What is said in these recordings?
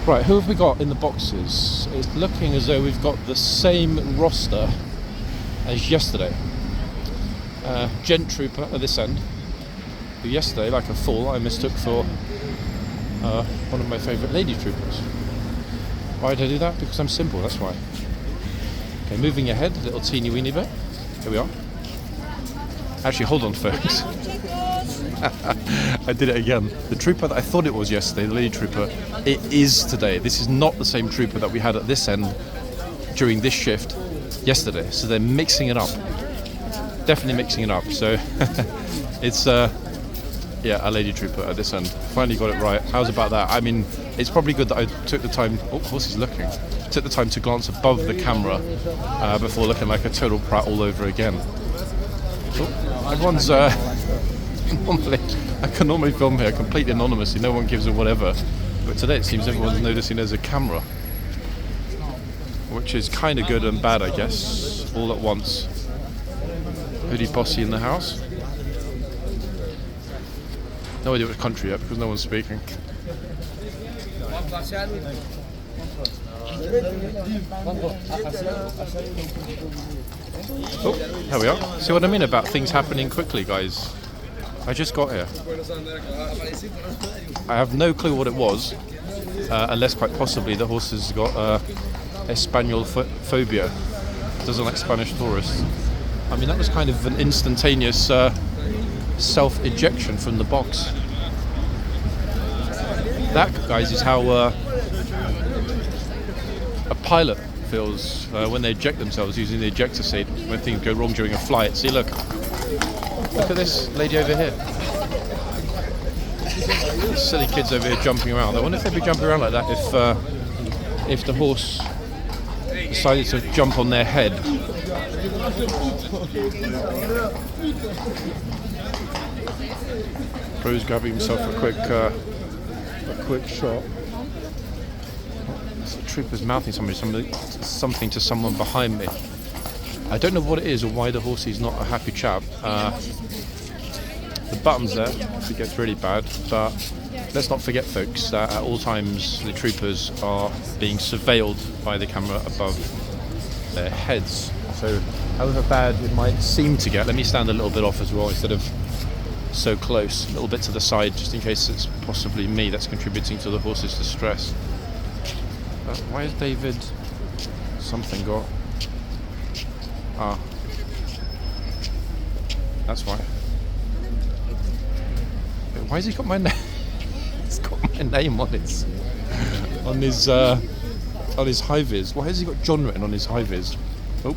Right, who have we got in the boxes? It's looking as though we've got the same roster as yesterday. Gent Trooper at this end, who yesterday, like a fool, I mistook for one of my favourite lady troopers. Why did I do that? Because I'm simple, that's why. Okay, moving ahead, a little teeny weeny bit. Here we are. Actually, hold on, folks. I did it again. The trooper that I thought it was yesterday, the lady trooper, it is today. This is not the same trooper that we had at this end during this shift yesterday. So they're mixing it up. Definitely mixing it up. So it's a lady trooper at this end. Finally got it right. How's about that? I mean, it's probably good that I took the time. Oh, horse is looking. Took the time to glance above the camera before looking like a total prat all over again. Oh, everyone's I can normally film here completely anonymously, no one gives a whatever, but today it seems everyone's noticing there's a camera, which is kind of good and bad, I guess, all at once. Hoodie posse in the house. No idea which country yet because no one's speaking. Oh, here we are. See what I mean about things happening quickly, guys? I just got here. I have no clue what it was, unless quite possibly the horse has got Espanol phobia. Doesn't like Spanish tourists. I mean, that was kind of an instantaneous self-ejection from the box. That, guys, is how a pilot feels when they eject themselves using the ejector seat when things go wrong during a flight. See, look at this lady over here. These silly kids over here jumping around. I wonder if they'd be jumping around like that if the horse decided to jump on their head. Bro's grabbing himself a quick shot. The trooper's mouthing something to someone behind me. I don't know what it is or why the horsey is not a happy chap. The bottom's there if it gets really bad, but let's not forget, folks, that at all times the troopers are being surveilled by the camera above their heads. So however bad it might seem to get, let me stand a little bit off as well instead of so close, a little bit to the side just in case it's possibly me that's contributing to the horse's distress. Why has David something got? Ah, that's why. Wait, why has he got my name? He's got my name on his high vis. Why has he got John written on his high vis? Oh,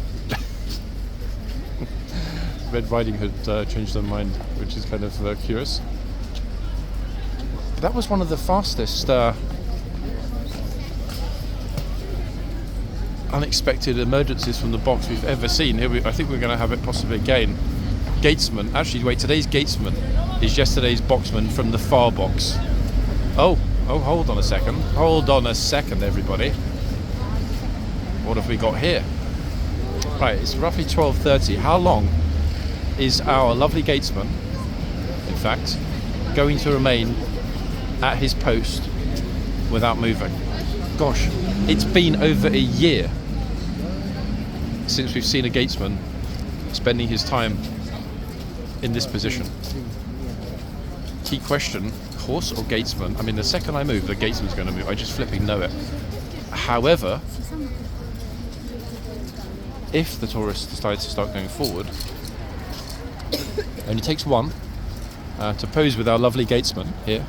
Red Riding Hood changed their mind, which is kind of curious. But that was one of the fastest unexpected emergencies from the box we've ever seen. Here I think we're going to have it possibly again. Gatesman. Actually, wait, today's Gatesman is yesterday's boxman from the far box. Oh, hold on a second. Hold on a second, everybody. What have we got here? Right, it's roughly 12:30. How long is our lovely Gatesman, in fact, going to remain at his post without moving? Gosh, it's been over a year since we've seen a Gatesman spending his time in this position. Key question, horse or Gatesman? I mean, the second I move, the Gatesman's going to move. I just flipping know it. However, if the tourist decides to start going forward, it only takes one to pose with our lovely Gatesman here.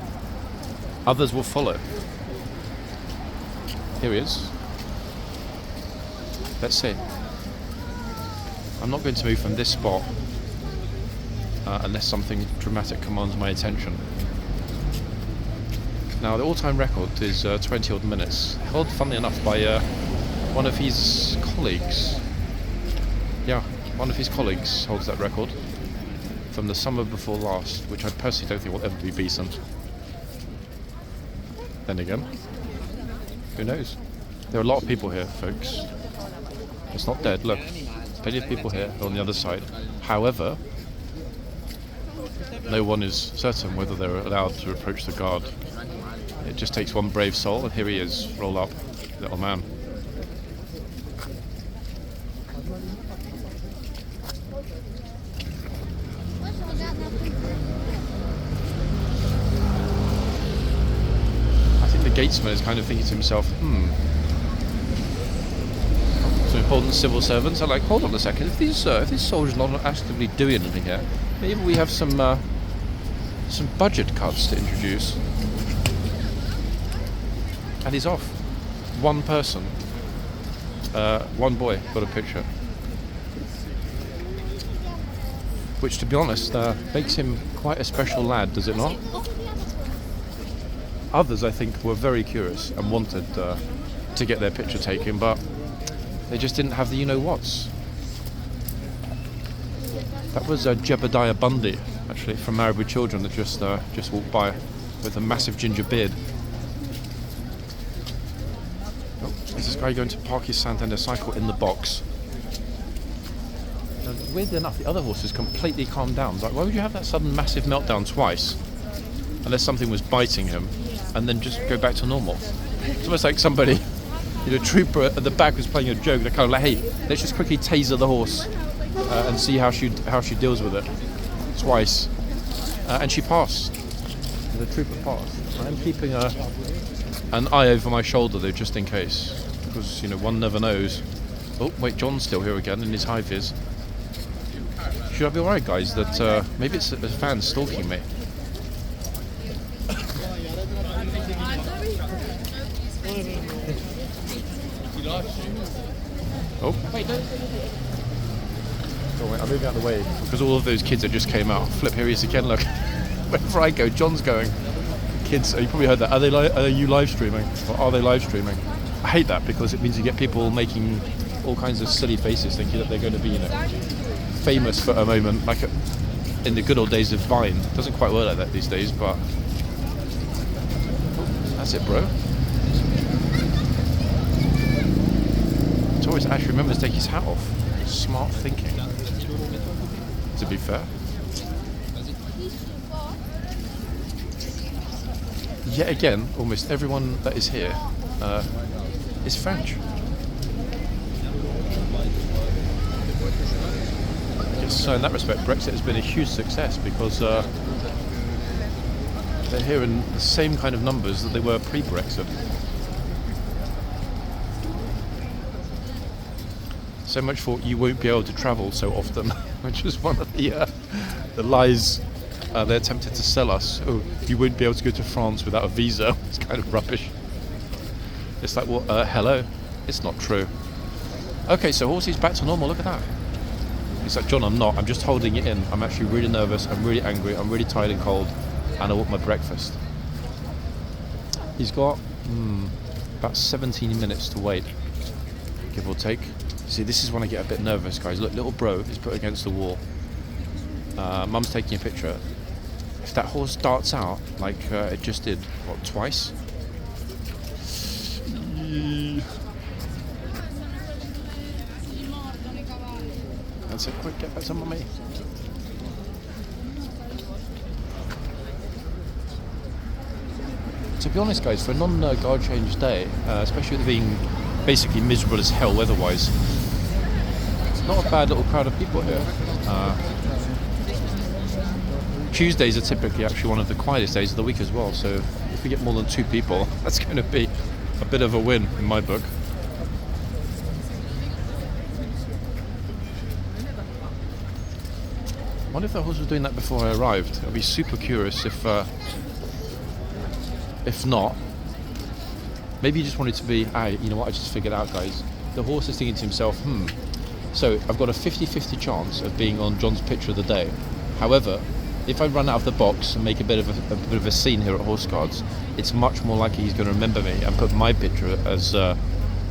Others will follow. Here he is. Let's see. I'm not going to move from this spot unless something dramatic commands my attention. Now, the all-time record is 20 odd minutes, held, funnily enough, by one of his colleagues. Yeah, one of his colleagues holds that record from the summer before last, which I personally don't think will ever be beaten. Then again, who knows? There are a lot of people here, folks. It's not dead, look. Plenty of people here on the other side. However, no one is certain whether they're allowed to approach the guard. It just takes one brave soul, and here he is, roll up, little man. I think the Gatesman is kind of thinking to himself, some important civil servants are like, hold on a second, if these soldiers are not actively doing anything here, maybe we have some budget cuts to introduce. And he's off. One person, one boy got a picture, which, to be honest, makes him quite a special lad, does it not? Others, I think, were very curious and wanted to get their picture taken, but they just didn't have the you-know-whats. That was Jebediah Bundy, actually, from Married with Children, that just walked by with a massive ginger beard. Oh, is this guy going to park his Santander cycle in the box? Now, weirdly enough, the other horses completely calmed down. Like, why would you have that sudden massive meltdown twice? Unless something was biting him, and then just go back to normal. It's almost like somebody, a trooper at the back was playing a joke. They're kind of like, hey, let's just quickly taser the horse and see how she deals with it. Twice. And she passed. The trooper passed. I'm keeping an eye over my shoulder though, just in case, because one never knows. Oh wait, John's still here again in his high vis. Should I be alright, guys? That maybe it's a fan stalking me. Oh. Oh wait, I'm moving out of the way because all of those kids that just came out. Flip, here he is again. Look, wherever I go, John's going. Kids, you probably heard that. Are you live streaming, or are they live streaming? I hate that because it means you get people making all kinds of silly faces, thinking that they're going to be, famous for a moment, like in the good old days of Vine. It doesn't quite work like that these days, but that's it, bro. Always actually remembers to take his hat off. Smart thinking, to be fair. Yet again, almost everyone that is here is French. Yes, so in that respect, Brexit has been a huge success because they're here in the same kind of numbers that they were pre-Brexit. So much for you won't be able to travel so often, which is one of the lies they're attempted to sell us. Oh, you won't be able to go to France without a visa. It's kind of rubbish. It's like, well, hello? It's not true. Okay, so Horsey's back to normal, look at that. He's like, John, I'm not. I'm just holding it in. I'm actually really nervous. I'm really angry. I'm really tired and cold. And I want my breakfast. He's got about 17 minutes to wait, give or take. See, this is when I get a bit nervous, guys. Look, little bro is put against the wall. Mum's taking a picture. If that horse darts out, like it just did, what, twice? That's it, quick, get back to mummy. To be honest, guys, for a non-guard change day, especially with it being basically miserable as hell weather-wise, it's not a bad little crowd of people here. Tuesdays are typically actually one of the quietest days of the week as well, so if we get more than 2 people, that's going to be a bit of a win in my book. I wonder if the horse was doing that before I arrived. I'd be super curious if not. Maybe he just wanted to be, you know what, I just figured out, guys. The horse is thinking to himself, so I've got a 50-50 chance of being on John's picture of the day. However, if I run out of the box and make a bit of a scene here at Horseguards, it's much more likely he's going to remember me and put my picture as, I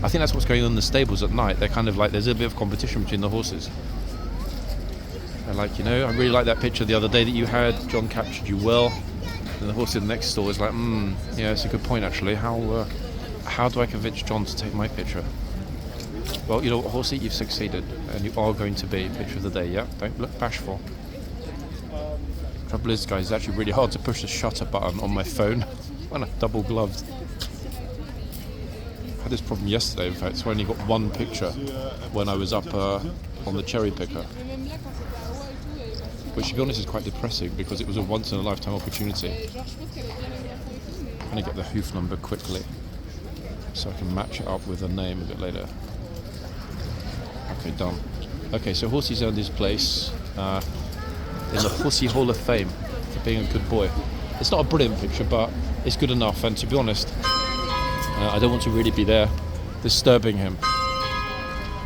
think that's what's going on in the stables at night. They're kind of like, there's a bit of competition between the horses. They're like, I really like that picture the other day that you had. John captured you well. And the horse in the next stall is like, yeah, it's a good point actually. How do I convince John to take my picture? Well, you know what, Horsey, you've succeeded, and you are going to be picture of the day, yeah? Don't look bashful. Trouble is, guys, it's actually really hard to push the shutter button on my phone. Well, no, double gloved. I had this problem yesterday, in fact, so I only got one picture when I was up on the cherry picker. Which, to be honest, is quite depressing because it was a once-in-a-lifetime opportunity. I'm going to get the hoof number quickly so I can match it up with a name a bit later. Okay, done. Okay, so Horsey's earned his place in the Horsey Hall of Fame for being a good boy. It's not a brilliant picture, but it's good enough, and to be honest, I don't want to really be there disturbing him.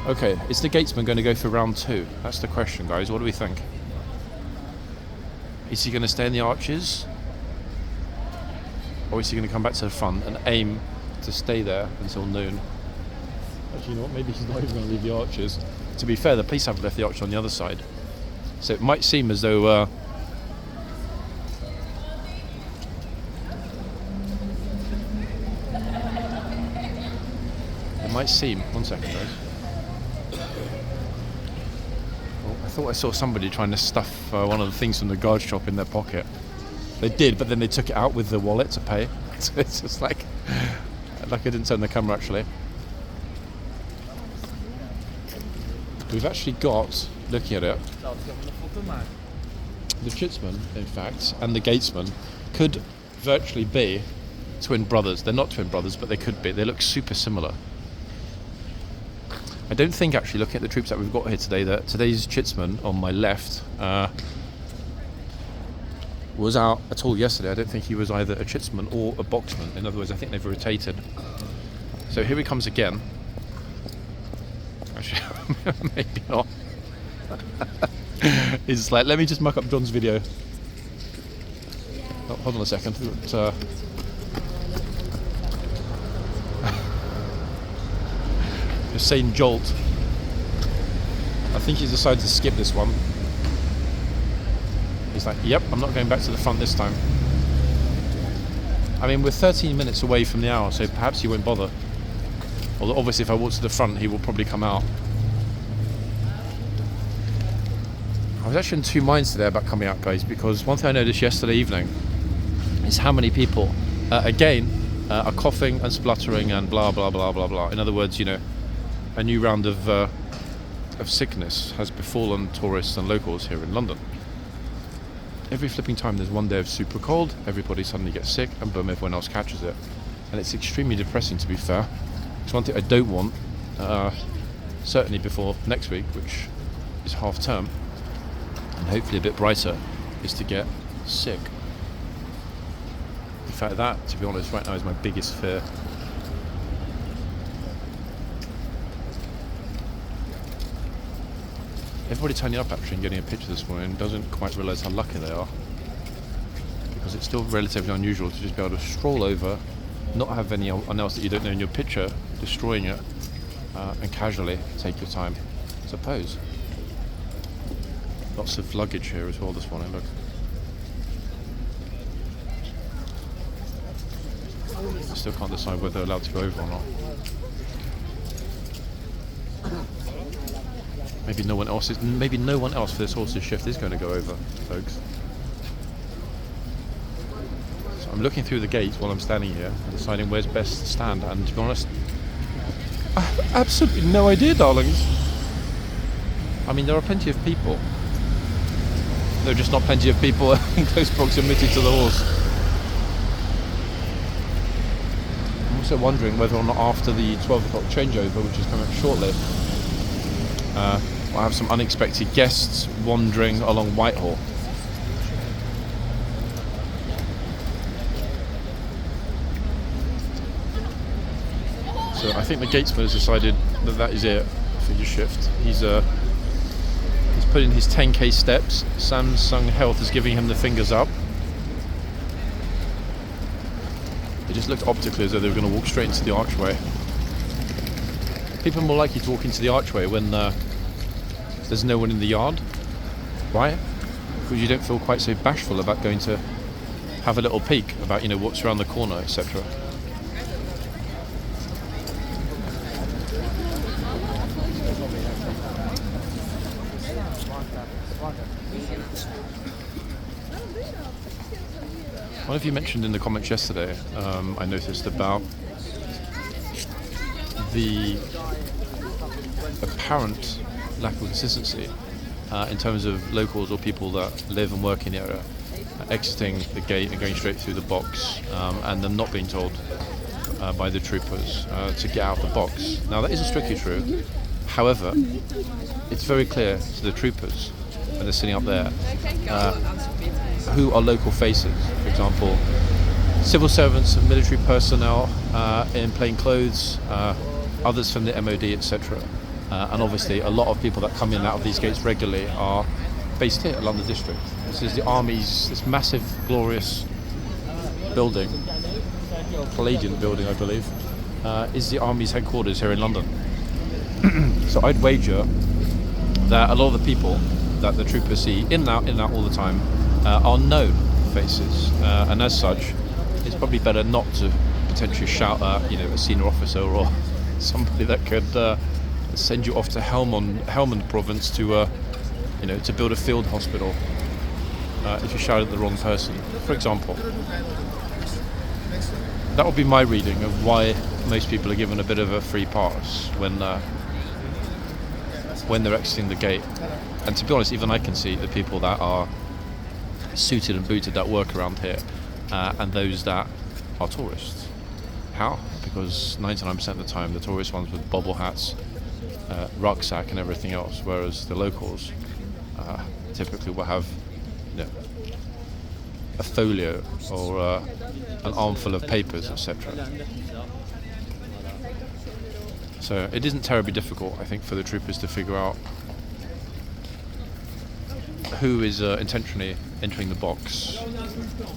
Okay, is the Gatesman going to go for round 2? That's the question, guys. What do we think? Is he going to stay in the arches? Or is he going to come back to the front and aim to stay there until noon? Actually, you know what? Maybe he's not even going to leave the arches. To be fair, the police haven't left the arch on the other side. So it might seem as though... it might seem... One second, guys. I thought I saw somebody trying to stuff one of the things from the guard shop in their pocket. They did, but then they took it out with the wallet to pay. So it's just like I didn't turn the camera actually. We've actually got, looking at it, the Chitsman, in fact, and the Gatesman could virtually be twin brothers. They're not twin brothers, but they could be. They look super similar. I don't think, actually, looking at the troops that we've got here today, that today's Chitsman on my left was out at all yesterday. I don't think he was either a Chitsman or a Boxman. In other words, I think they've rotated. So here he comes again. Actually, maybe not. It's like, let me just muck up John's video. Oh, hold on a second. Hussein Jolt. I think he's decided to skip this one. He's like, yep, I'm not going back to the front this time. I mean, we're 13 minutes away from the hour, so perhaps he won't bother. Although obviously if I walk to the front, he will probably come out. I was actually in two minds today about coming out, guys, because one thing I noticed yesterday evening is how many people, are coughing and spluttering and blah, blah, blah, blah, blah. In other words, you know, a new round of sickness has befallen tourists and locals here in London. Every flipping time there's one day of super cold, everybody suddenly gets sick, and boom, everyone else catches it. And it's extremely depressing, to be fair. It's one thing I don't want, certainly before next week, which is half term, and hopefully a bit brighter, is to get sick. In fact, that, to be honest, right now is my biggest fear. Everybody turning up actually and getting a picture this morning doesn't quite realise how lucky they are, because it's still relatively unusual to just be able to stroll over, not have anyone else that you don't know in your picture destroying it, and casually take your time. Suppose. Lots of luggage here as well this morning, look. I still can't decide whether they're allowed to go over or not. Maybe no one else for this horse's shift is going to go over, folks. So I'm looking through the gate while I'm standing here and deciding where's best to stand, and to be honest, I have absolutely no idea, darlings. I mean, there are plenty of people. There are just not plenty of people in close proximity to the horse. I'm also wondering whether or not after the 12 o'clock changeover, which is coming up shortly, we'll have some unexpected guests wandering along Whitehall. So I think the Gatesman has decided that that is it for your shift. He's put in his 10k steps. Samsung Health is giving him the fingers up. It just looked optically as though they were going to walk straight into the archway. People are more likely to walk into the archway when there's no one in the yard. Why? Because you don't feel quite so bashful about going to have a little peek about, you know, what's around the corner, etc. One of you mentioned in the comments yesterday, I noticed about the apparent lack of consistency in terms of locals or people that live and work in the area exiting the gate and going straight through the box, and them not being told by the troopers to get out of the box. Now that isn't strictly true. However, it's very clear to the troopers when they're sitting up there who are local faces. For example, civil servants and military personnel in plain clothes, others from the MOD, etc. And obviously a lot of people that come in and out of these gates regularly are based here at London District. This is the Army's, this massive, glorious building, Palladian building I believe, is the Army's headquarters here in London. So I'd wager that a lot of the people that the troopers see in and out all the time are known faces, and as such it's probably better not to potentially shout at a senior officer or somebody that could send you off to Helmand province to build a field hospital if you shout at the wrong person, for example. That would be my reading of why most people are given a bit of a free pass when they're exiting the gate. And to be honest, even I can see the people that are suited and booted that work around here, and those that are tourists. How? Because 99% of the time the tourist ones with bobble hats, rucksack and everything else, whereas the locals typically will have a folio or an armful of papers, etc. So it isn't terribly difficult, I think, for the troopers to figure out who is intentionally entering the box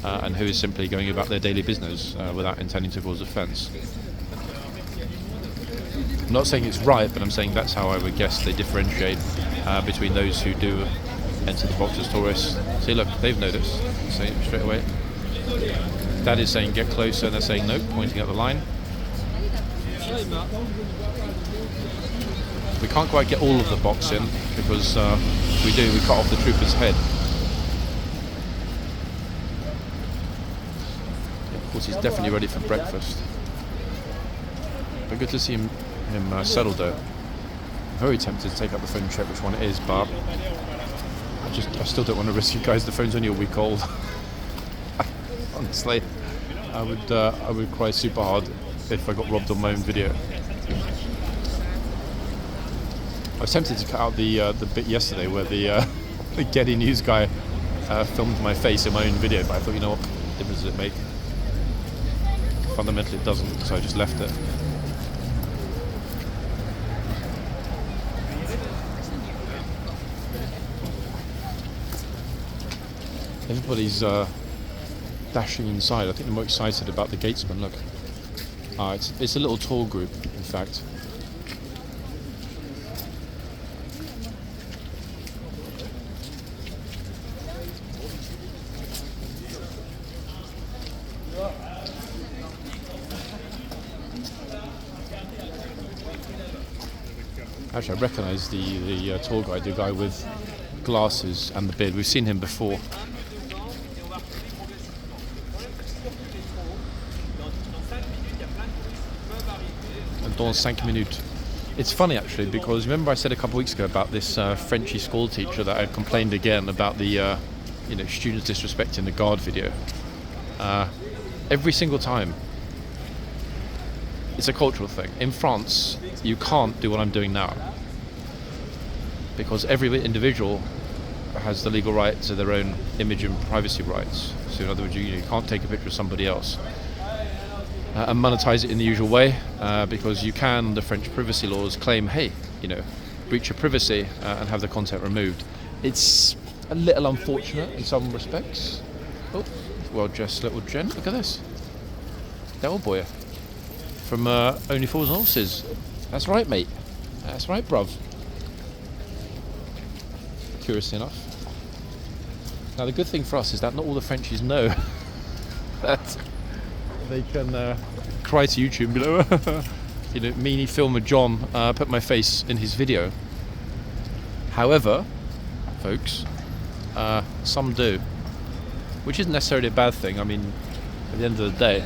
and who is simply going about their daily business without intending to cause offence. I'm not saying it's right, but I'm saying that's how I would guess they differentiate between those who do enter the box as tourists. See, look, they've noticed, say it straight away. Dad is saying get closer, and they're saying no, pointing at the line. We can't quite get all of the box in, because if we do, we cut off the trooper's head. Yeah, of course, he's definitely ready for breakfast. But good to see him settled though. I'm very tempted to take out the phone and check which one it is, but I still don't want to risk you guys. The phone's only a week old. Honestly, I would cry super hard if I got robbed on my own video. I was tempted to cut out the bit yesterday where the Getty News guy filmed my face in my own video, but I thought, you know what difference does it make? Fundamentally it doesn't, so I just left it. Everybody's dashing inside. I think they're more excited about the Gatesman. Look, it's a little tour group, in fact. Actually, I recognise the tour guide, the guy with glasses and the beard. We've seen him before. Dans 5 minutes. It's funny actually, because remember I said a couple of weeks ago about this Frenchy school teacher that had complained again about the students disrespecting the guard video. Every single time. It's a cultural thing. In France, you can't do what I'm doing now, because every individual has the legal right to their own image and privacy rights. So in other words, you can't take a picture of somebody else and monetize it in the usual way, because you can, under French privacy laws, claim, hey, breach of privacy and have the content removed. It's a little unfortunate in some respects. Oh, well-dressed little gent. Look at this. Devil boy from Only Fools and Horses. That's right, mate. That's right, bruv. Curiously enough. Now, the good thing for us is that not all the Frenchies know that they can cry to YouTube and be like, meanie filmer John put my face in his video. However, folks, some do. which isn't necessarily a bad thing. I mean, at the end of the day,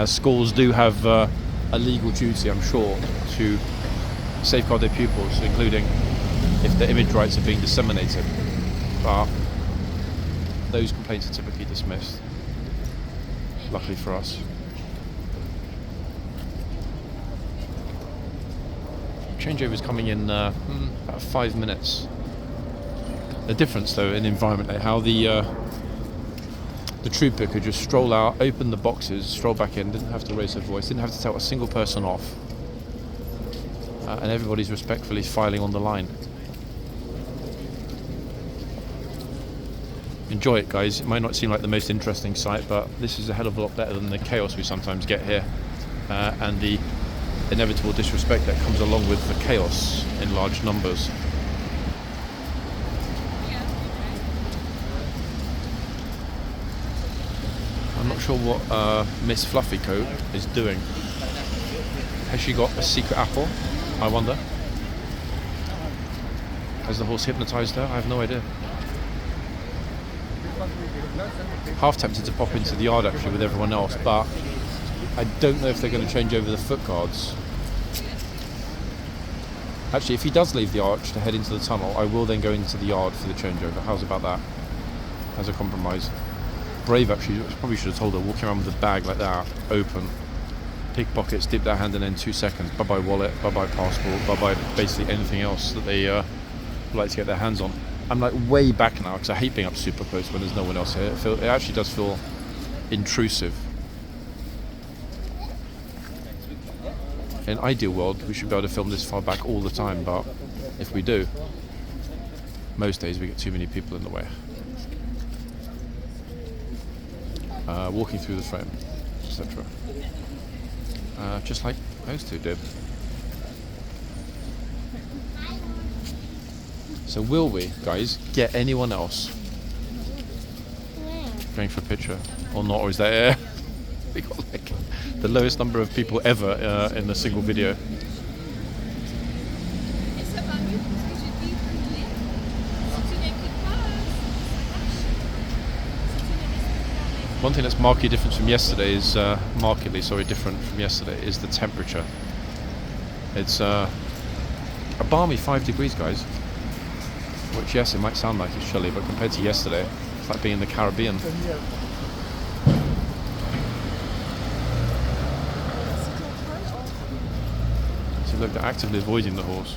schools do have a legal duty, I'm sure, to safeguard their pupils, including if their image rights are being disseminated. But those complaints are typically dismissed, luckily for us. Changeover is coming in about 5 minutes. The difference, though, in environment, like how the trooper could just stroll out, open the boxes, stroll back in, didn't have to raise her voice, didn't have to tell a single person off, and everybody's respectfully filing on the line. Enjoy it, guys. It might not seem like the most interesting sight, but this is a hell of a lot better than the chaos we sometimes get here, and the inevitable disrespect that comes along with the chaos in large numbers. I'm not sure what Miss Fluffycoat is doing. Has she got a secret apple? I wonder. Has the horse hypnotised her? I have no idea. Half tempted to pop into the yard actually with everyone else, but I don't know if they're going to change over the foot guards. Actually, if he does leave the arch to head into the tunnel, I will then go into the yard for the changeover. How's about that? As a compromise. Brave actually probably should have told her, walking around with a bag like that, open, pickpockets, dip their hand in 2 seconds, bye-bye wallet, bye-bye passport, bye-bye basically anything else that they like to get their hands on. I'm like way back now because I hate being up super close when there's no one else here. It actually does feel intrusive. In an ideal world, we should be able to film this far back all the time, but if we do, most days we get too many people in the way. Walking through the frame, etc. Just like those two did. So will we, guys, get anyone else going for a picture or not, or is that we got like the lowest number of people ever in a single video? One thing that's markedly different from yesterday is different from yesterday is the temperature. It's a balmy 5 degrees, guys. Which, yes, it might sound like it's chilly, but compared to yesterday, it's like being in the Caribbean. So look, they're actively avoiding the horse.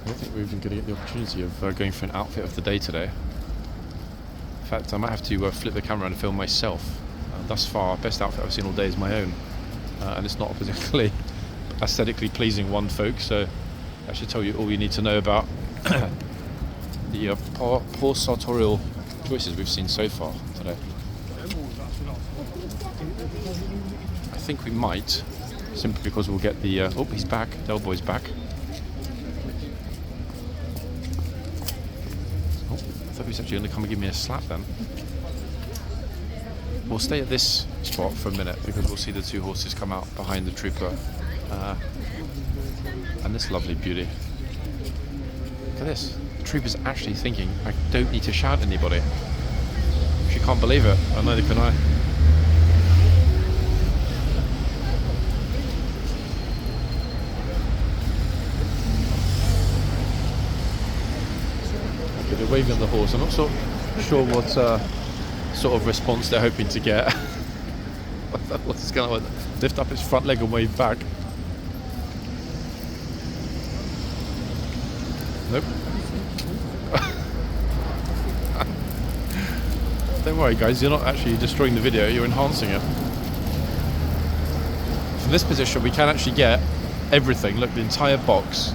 I don't think we're even going to get the opportunity of going for an outfit of the day today. In fact, I might have to flip the camera and film myself. Thus far, best outfit I've seen all day is my own. And it's not a particularly aesthetically pleasing one, folks, so that should tell you all you need to know about the poor sartorial choices we've seen so far today. I think we might, simply because we'll get the... oh, he's back. Del Boy's back. I thought he was actually going to come and give me a slap then. We'll stay at this spot for a minute because we'll see the two horses come out behind the trooper and this lovely beauty. Look at this. The trooper's actually thinking, I don't need to shout at anybody. She can't believe it, and neither can I. Okay, they're waving at the horse. I'm not so sure what sort of response they're hoping to get. What's going to lift up its front leg and wave back? Nope. Don't worry, guys, you're not actually destroying the video, you're enhancing it. From this position we can actually get everything, look, the entire box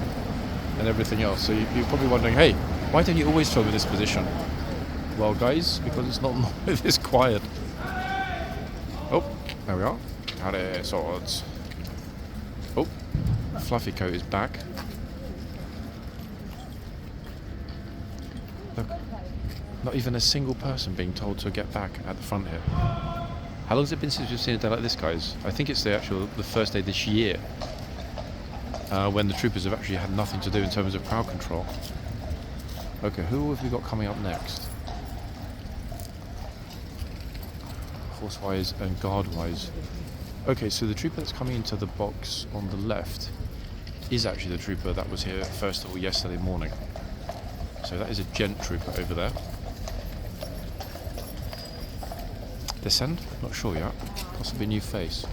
and everything else. So you're probably wondering, hey, why don't you always film in this position? Well, guys, because it's not this quiet. Oh, there we are. Howdy, swords. Oh, Fluffy Coat is back. Look, not even a single person being told to get back at the front here. How long has it been since we've seen a day like this, guys? I think it's the first day this year, when the troopers have actually had nothing to do in terms of crowd control. Okay, who have we got coming up next? Horse-wise and guard-wise. Okay, so the trooper that's coming into the box on the left is actually the trooper that was here first of all yesterday morning. So that is a gent trooper over there. Descend? Not sure yet. Possibly a new face.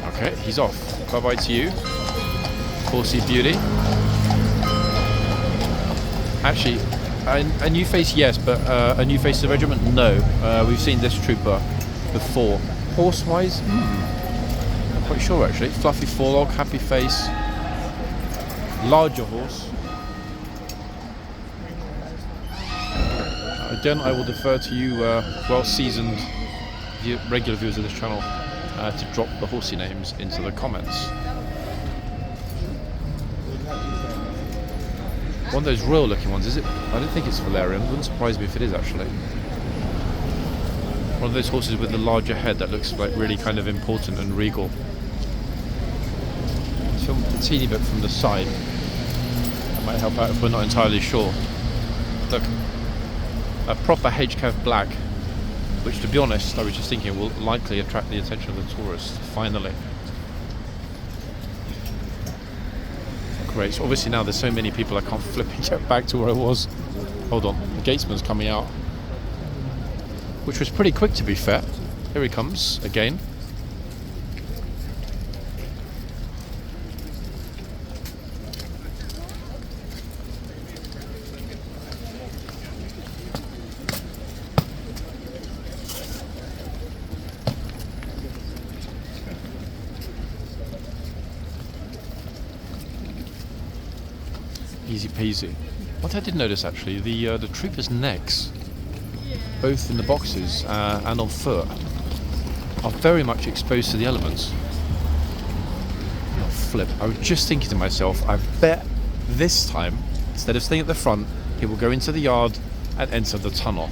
Okay, he's off. Bye-bye to you. Horsey beauty. Actually, a new face, yes, but a new face to the regiment, no. We've seen this trooper before. Horse-wise, not quite sure actually. Fluffy forelock, happy face, larger horse. Again, I will defer to you, well-seasoned regular viewers of this channel, to drop the horsey names into the comments. One of those royal-looking ones, is it? I don't think it's Valerian. Wouldn't surprise me if it is actually. One of those horses with the larger head that looks like really kind of important and regal. Film a teeny bit from the side. That might help out if we're not entirely sure. Look, a proper HCAV black, which to be honest, I was just thinking will likely attract the attention of the tourists, finally. Great, so obviously now there's so many people I can't flip and get back to where I was. Hold on, the Gatesman's coming out. Which was pretty quick to be fair. Here he comes again. Easy peasy. What I did notice actually, the troopers' necks, both in the boxes and on foot, are very much exposed to the elements. Oh, flip. I was just thinking to myself, I bet this time, instead of staying at the front, he will go into the yard and enter the tunnel.